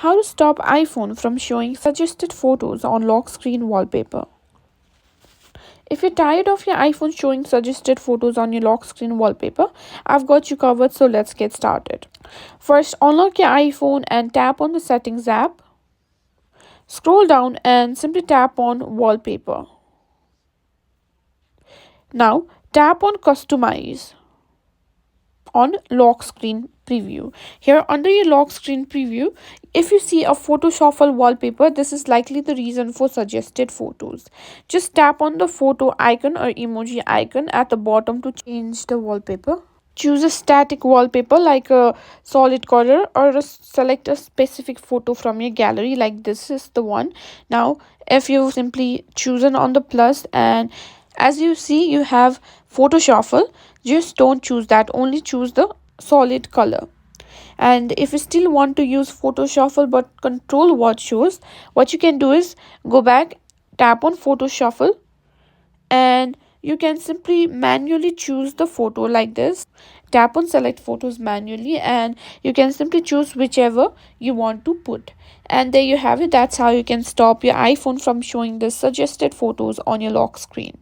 How to stop iPhone from showing suggested photos on lock screen wallpaper. If you're tired of your iPhone showing suggested photos on your lock screen wallpaper, I've got you covered, so let's get started. First, unlock your iPhone and tap on the Settings app. Scroll down and simply tap on Wallpaper. Now, tap on Customize on Lock Screen Preview. Here under your Lock Screen Preview, if you see a photo shuffle wallpaper, this is likely the reason for suggested photos. Just tap on the photo icon or emoji icon at the bottom to change the wallpaper. Choose a static wallpaper like a solid color, or select a specific photo from your gallery, like this is the one. Now, if you simply chosen on the plus, and as you see you have photo shuffle, just don't choose that, only choose the solid color. And if you still want to use photo shuffle but control what shows, what you can do is go back, tap on photo shuffle, and you can simply manually choose the photo like this. Tap on select photos manually and you can simply choose whichever you want to put. And there you have it. That's how you can stop your iPhone from showing the suggested photos on your lock screen.